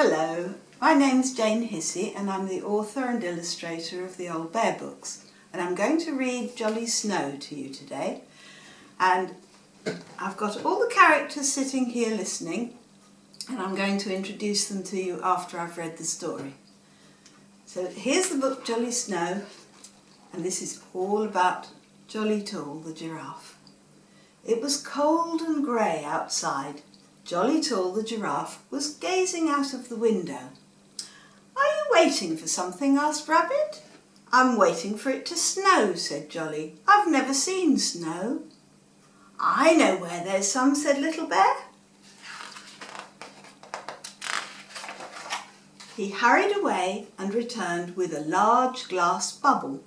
Hello, my name's Jane Hissey and I'm the author and illustrator of the Old Bear books, and I'm going to read Jolly Snow to you today. And I've got all the characters sitting here listening, and I'm going to introduce them to you after I've read the story. So here's the book Jolly Snow, and this is all about Jolly Tall the giraffe. It was cold and grey outside. Jolly Tall the giraffe was gazing out of the window. "Are you waiting for something?" asked Rabbit. "I'm waiting for it to snow," said Jolly. "I've never seen snow." "I know where there's some," said Little Bear. He hurried away and returned with a large glass bubble.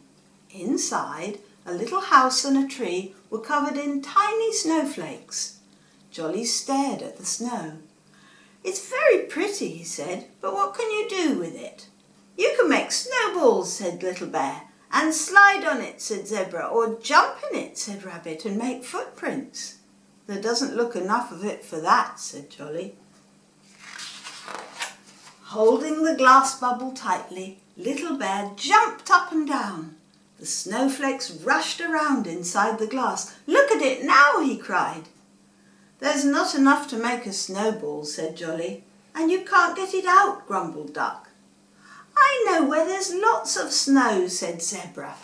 Inside, a little house and a tree were covered in tiny snowflakes. Jolly stared at the snow. "It's very pretty," he said, "but what can you do with it?" "You can make snowballs," said Little Bear. "And slide on it," said Zebra. "Or jump in it," said Rabbit, "and make footprints." "There doesn't look enough of it for that," said Jolly. Holding the glass bubble tightly, Little Bear jumped up and down. The snowflakes rushed around inside the glass. "Look at it now," he cried. "There's not enough to make a snowball," said Jolly. "And you can't get it out," grumbled Duck. "I know where there's lots of snow," said Zebra.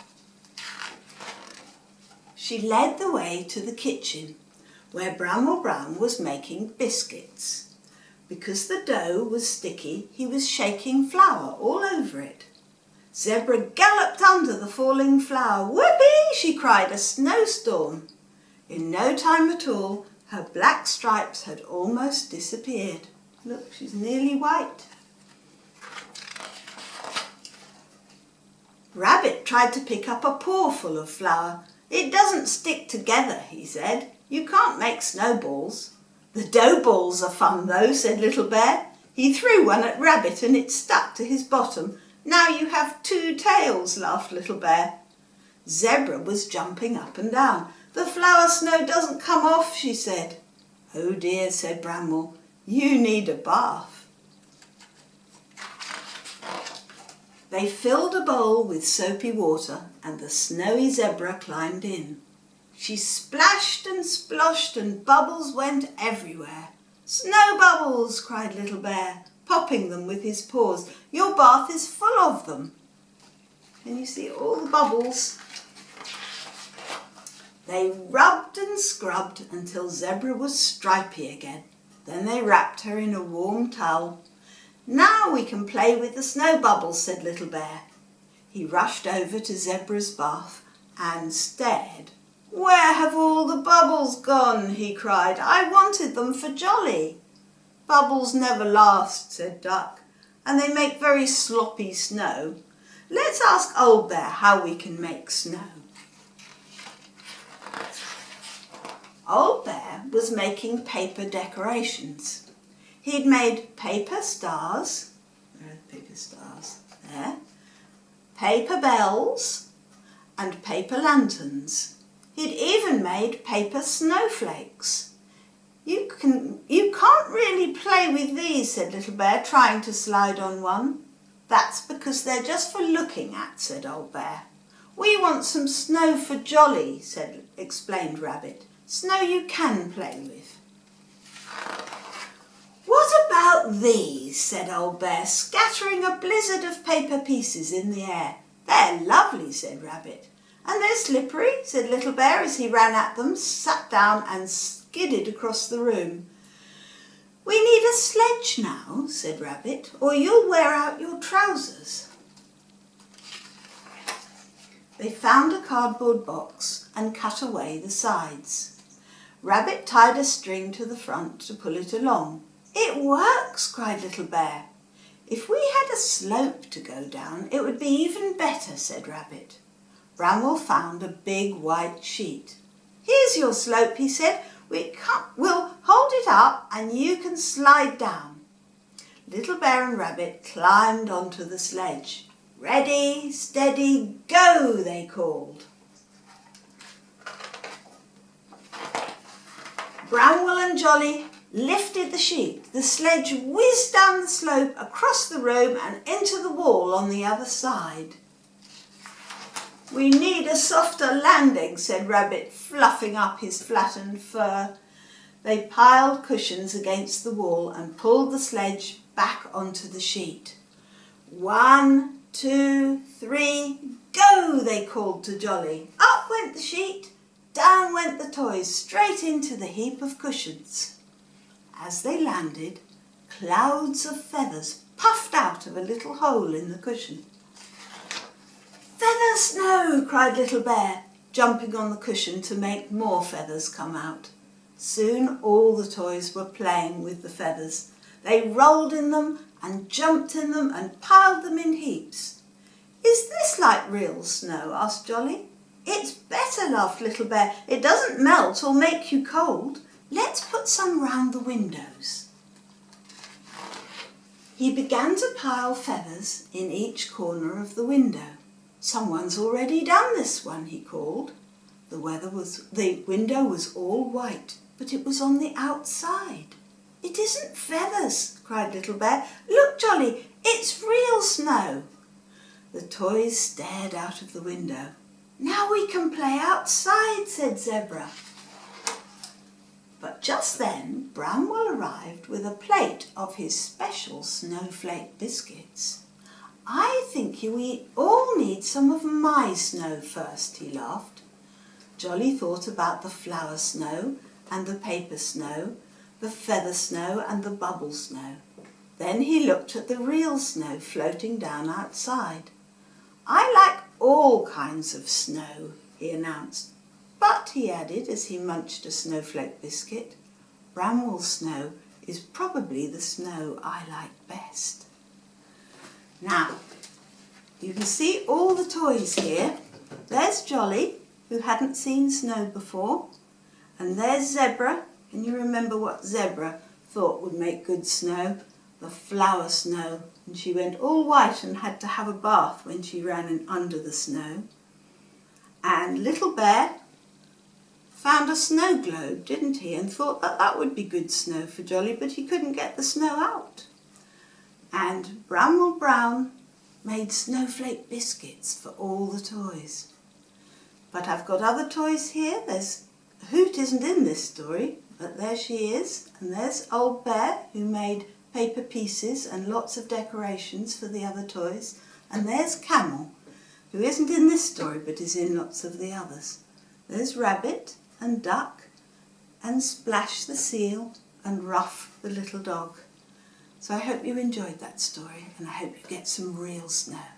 She led the way to the kitchen, where Bramble Brown was making biscuits. Because the dough was sticky, he was shaking flour all over it. Zebra galloped under the falling flour. "Whoopee!" she cried, "a snowstorm!" In no time at all, her black stripes had almost disappeared. Look, she's nearly white. Rabbit tried to pick up a pawful of flour. "It doesn't stick together," he said. "You can't make snowballs." "The dough balls are fun though," said Little Bear. He threw one at Rabbit and it stuck to his bottom. "Now you have two tails," laughed Little Bear. Zebra was jumping up and down. "The flour snow doesn't come off," she said. "Oh dear," said Bramble, "you need a bath." They filled a bowl with soapy water and the snowy Zebra climbed in. She splashed and splashed and bubbles went everywhere. "Snow bubbles!" cried Little Bear, popping them with his paws. "Your bath is full of them." Can you see all the bubbles? They rubbed and scrubbed until Zebra was stripy again. Then they wrapped her in a warm towel. "Now we can play with the snow bubbles," said Little Bear. He rushed over to Zebra's bath and stared. "Where have all the bubbles gone?" he cried. "I wanted them for Jolly." "Bubbles never last," said Duck, "and they make very sloppy snow. Let's ask Old Bear how we can make snow." Old Bear was making paper decorations. He'd made paper stars, where are the paper stars? There. Paper bells and paper lanterns. He'd even made paper snowflakes. You can't really play with these," said Little Bear, trying to slide on one. "That's because they're just for looking at," said Old Bear. "We want some snow for Jolly," explained Rabbit. "Snow you can play with." "What about these?" said Old Bear, scattering a blizzard of paper pieces in the air. "They're lovely," said Rabbit. "And they're slippery," said Little Bear as he ran at them, sat down and skidded across the room. "We need a sledge now," said Rabbit, "or you'll wear out your trousers." They found a cardboard box and cut away the sides. Rabbit tied a string to the front to pull it along. "It works!" cried Little Bear. "If we had a slope to go down, it would be even better," said Rabbit. Bramble found a big white sheet. "Here's your slope," he said. We'll hold it up and you can slide down." Little Bear and Rabbit climbed onto the sledge. "Ready, steady, go!" they called. Bramble and Jolly lifted the sheet. The sledge whizzed down the slope, across the room and into the wall on the other side. "We need a softer landing," said Rabbit, fluffing up his flattened fur. They piled cushions against the wall and pulled the sledge back onto the sheet. "1, 2, 3, go!" they called to Jolly. Up went the sheet, down went the toys, straight into the heap of cushions. As they landed, clouds of feathers puffed out of a little hole in the cushion. "Feather snow!" cried Little Bear, jumping on the cushion to make more feathers come out. Soon all the toys were playing with the feathers. They rolled in them and jumped in them and piled them in heaps. "Is this like real snow?" asked Jolly. "It's better," laughed Little Bear. "It doesn't melt or make you cold. Let's put some round the windows." He began to pile feathers in each corner of the window. "Someone's already done this one," he called. The window was all white, but it was on the outside. "It isn't feathers," cried Little Bear. "Look, Jolly, it's real snow." The toys stared out of the window. "Now we can play outside," said Zebra. But just then Bramwell arrived with a plate of his special snowflake biscuits. "I think we all need some of my snow first," he laughed. Jolly thought about the flour snow and the paper snow, the feather snow and the bubble snow. Then he looked at the real snow floating down outside. "I like all kinds of snow," he announced. "But," he added as he munched a snowflake biscuit, "Bramwell snow is probably the snow I like best." Now, you can see all the toys here. There's Jolly, who hadn't seen snow before, and there's Zebra. Can you remember what Zebra thought would make good snow? The flour snow, and she went all white and had to have a bath when she ran in under the snow. And Little Bear found a snow globe, didn't he, and thought that that would be good snow for Jolly, but he couldn't get the snow out. And Bramwell Brown made snowflake biscuits for all the toys. But I've got other toys here. There's Hoot isn't in this story, but there she is. And there's Old Bear, who made paper pieces and lots of decorations for the other toys. And there's Camel, who isn't in this story, but is in lots of the others. There's Rabbit and Duck and Splash the seal and Ruff the little dog. So I hope you enjoyed that story, and I hope you get some real snow.